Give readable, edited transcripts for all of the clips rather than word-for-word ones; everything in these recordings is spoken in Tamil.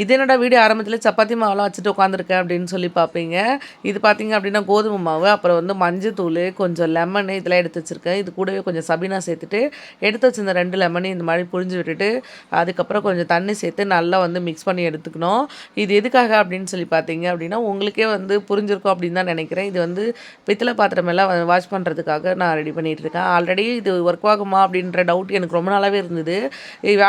இது என்னடா வீடியோ ஆரம்பத்தில் சப்பாத்தி மாவுலாம் வச்சுட்டு உட்காந்துருக்கேன் அப்படின்னு சொல்லி பார்ப்பீங்க. இது பார்த்தீங்க அப்படின்னா கோதுமை மாவு, அப்புறம் வந்து மஞ்சத்தூள், கொஞ்சம் லெமனு இதெல்லாம் எடுத்து வச்சுருக்கேன். இது கூடவே கொஞ்சம் சபீனா சேர்த்துட்டு, எடுத்து வச்சிருந்த 2 லெமனையும் இந்த மாதிரி புழிஞ்சு விட்டுட்டு, அதுக்கப்புறம் கொஞ்சம் தண்ணி சேர்த்து நல்லா வந்து மிக்ஸ் பண்ணி எடுத்துக்கணும். இது எதுக்காக அப்படின்னு சொல்லி பார்த்தீங்க அப்படின்னா, உங்களுக்கே வந்து புரிஞ்சிருக்கும் அப்படின்னு தான் நினைக்கிறேன். இது வந்து பித்தளை பாத்திரமெல்லாம் வாஷ் பண்ணுறதுக்காக நான் ரெடி பண்ணிகிட்டு இருக்கேன். ஆல்ரெடி இது ஒர்க் ஆகுமா அப்படின்ற டவுட் எனக்கு ரொம்ப நாளாகவே இருந்தது.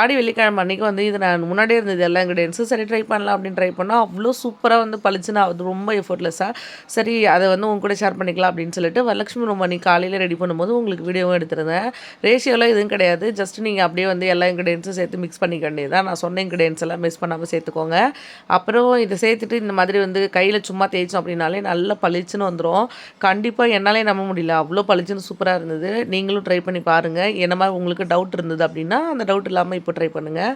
ஆடி வெள்ளிக்கிழமை அன்றைக்கி வந்து இது நான் முன்னாடியே இருந்தது எல்லா இன்க்ரீடியன்ஸும். சரி ட்ரை பண்ணலாம் அப்படின்னு ட்ரை பண்ணால் அவ்வளோ சூப்பராக வந்து பளிச்சுன்னு அது ரொம்ப எஃபர்ட்லெஸ்ஸாக. சரி அதை வந்து உங்க கூட ஷேர் பண்ணிக்கலாம் அப்படின்னு சொல்லிட்டு வரலட்சுமி ரொம்ப அன்றைக்கி காலையில் ரெடி பண்ணும்போது உங்களுக்கு வீடியோவும் எடுத்திருந்தேன். ரேஷியோலாம் எதுவும் கிடையாது. ஜஸ்ட் நீங்கள் அப்படியே வந்து எல்லா இன்க்ரீடியன்ஸும் சேர்த்து மிக்ஸ் பண்ணிக்க வேண்டியது தான். நான் சொன்ன இன்க்ரீடியன்ஸ் எல்லாம் மிஸ் பண்ணாமல் சேர்த்துக்கோங்க. அப்புறம் இதை சேர்த்துட்டு இந்த மாதிரி வந்து கையில் சும்மா தேய்ச்சோம் அப்படின்னாலே நல்லா பளிச்சுன்னு வந்துடும். கண்டிப்பாக என்னாலே நம்ப முடியல, அவ்வளோ பளிச்சுன்னு சூப்பராக இருந்தது. நீங்களும் ட்ரை பண்ணி பாருங்கள். என்ன மாதிரி உங்களுக்கு டவுட் இருந்தது அப்படின்னா அந்த டவுட் இல்லாமல் இப்போ ட்ரை பண்ணுங்கள்.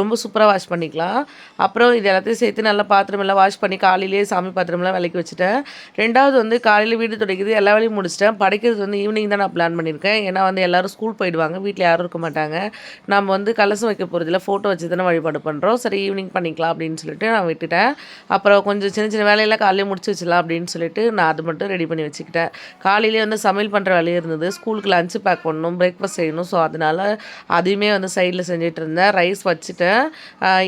ரொம்ப சூப்பராக வாஷ் பண்ணிக்கலாம். அப்புறம் இது எல்லாத்தையும் சேர்த்து நல்லா பாத்திரமெல்லாம் வாஷ் பண்ணி காலையிலேயே சாமி பாத்திரமெல்லாம் விளக்கி வச்சுட்டேன். 2வது வந்து காலையில் வீடு துடைக்கிறது எல்லா வேலையும் முடிச்சிட்டேன். படைக்கிறது வந்து ஈவினிங் தான் நான் பிளான் பண்ணியிருக்கேன். ஏன்னா வந்து எல்லோரும் ஸ்கூல் போயிடுவாங்க, வீட்டில் யாரும் இருக்க மாட்டாங்க. நம்ம வந்து கலசம் வைக்க போகிறதில்ல, ஃபோட்டோ வச்சு தானே வழிபாடு பண்ணுறோம். சரி ஈவினிங் பண்ணிக்கலாம் அப்படின்னு சொல்லிட்டு நான் விட்டுட்டேன். அப்புறம் கொஞ்சம் சின்ன சின்ன வேலையெல்லாம் காலையிலே முடிச்சு வச்சிடலாம் அப்படின்னு சொல்லிட்டு நான் அது மட்டும் ரெடி பண்ணி வச்சுக்கிட்டேன். காலையிலே வந்து சமையல் பண்ணுற வேலையும் இருந்தது. ஸ்கூலுக்கு லஞ்சு பேக் பண்ணணும், பிரேக்ஃபாஸ்ட் செய்யணும். ஸோ அதனால் அதையுமே வந்து சைடில் செஞ்சுட்டு இருந்தேன். ரைஸ் வச்சுட்டேன்.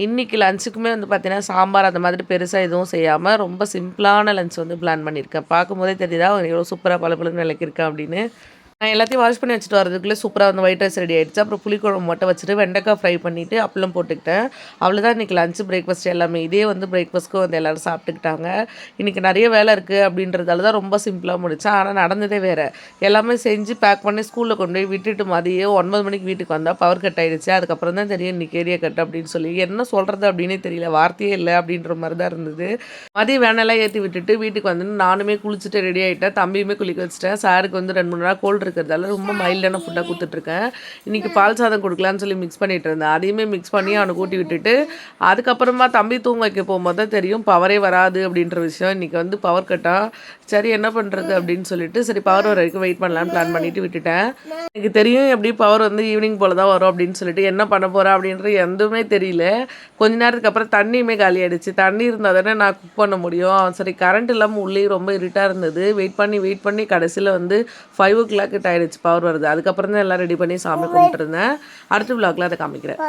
இன்றைக்கி லஞ்சுக்குமே வந்து பார்த்திங்கன்னா சாம்பார் அந்த மாதிரி பெருசாக எதுவும் செய்யாமல் ரொம்ப சிம்பிளான லஞ்ச் வந்து பிளான் பண்ணியிருக்கேன். பார்க்கும்போதே தெரியுதா எவ்வளோ சூப்பராக பளபளன்னு விளக்கியிருக்கேன் அப்படின்னு. நான் எல்லாத்தையும் வாஷ் பண்ணி வச்சுட்டு வரதுக்குள்ளே சூப்பராக வந்து ஒயிட் ரைஸ் ரெடி ஆகிடுச்சு. அப்புறம் புளிக்குழம்பு மட்டும் வச்சுட்டு வெண்டைக்காய் ஃப்ரை பண்ணிவிட்டு அப்பளம் போட்டுக்கிட்டேன். அவ்வளோதான் இன்றைக்கி லஞ்சு பிரேக்ஃபாஸ்ட் எல்லாமே. இதே வந்து பிரேக்ஃபாஸ்ட்க்கும் வந்து எல்லோரும் சாப்பிட்டுக்கிட்டாங்க. இன்றைக்கி நிறைய வேலை இருக்குது அப்படின்றதால தான் ரொம்ப சிம்பிளாக முடித்தேன். ஆனால் நடந்ததே வேறு. எல்லாமே செஞ்சு பேக் பண்ணி ஸ்கூலில் கொண்டு போய் விட்டுட்டு மதியம் 9 மணிக்கு வீட்டுக்கு வந்தால் பவர் கட் ஆகிடுச்சு. அதுக்கப்புறம் தான் தெரியும் இன்றைக்கி ஏரியா கட் அப்படின்னு சொல்லி. என்ன சொல்கிறது அப்படின்னே தெரியல, வார்த்தையே இல்லை அப்படின்ற மாதிரி தான் இருந்தது. மதியம் வேனெல்லாம் ஏற்றி விட்டுட்டு வீட்டுக்கு வந்து நானுமே குளிச்சுட்டு ரெடி ஆகிட்டேன். தம்பியுமே குளிக்க வச்சுட்டேன். சாருக்கு வந்து 2-3 நாள் கோல்டு இருக்கிறதால ரொம்ப மைல்டான ஃபுட்டாக கொடுத்துட்ருக்கேன். இன்றைக்கி பால் சாதம் கொடுக்கலான்னு சொல்லி மிக்ஸ் பண்ணிகிட்டு இருந்தேன். அதையுமே மிக்ஸ் பண்ணி அவனுக்கு ஊட்டி விட்டுட்டு அதுக்கப்புறமா தம்பி தூங்க வைக்க போகும்போது தான் தெரியும் பவரே வராது அப்படின்ற விஷயம். இன்றைக்கி வந்து பவர் கட்டா. சரி என்ன பண்ணுறது அப்படின்னு சொல்லிட்டு சரி பவர் வர வரைக்கும் வெயிட் பண்ணலான்னு பிளான் பண்ணிவிட்டு விட்டுட்டேன். எனக்கு தெரியும் எப்படி பவர் வந்து ஈவினிங் போல் தான் வரும் அப்படின்னு சொல்லிட்டு என்ன பண்ண போகிறேன் அப்படின்றது எதுவுமே தெரியல. கொஞ்ச நேரத்துக்கு அப்புறம் தண்ணியுமே காலி ஆகிடுச்சு. தண்ணி இருந்தால் தானே நான் குக் பண்ண முடியும். சரி கரண்ட் இல்லாமல் உள்ளே ரொம்ப இருட்டாக இருந்தது. வெயிட் பண்ணி கடைசியில் வந்து 5 o'clock ஆகிடுச்சு பவர் வருது. அதுக்கப்புறம் தான் எல்லாம் ரெடி பண்ணி சாமி கும்பிட்டுருந்தேன். அடுத்த விளாக்ல அதை காமிக்கிறேன்.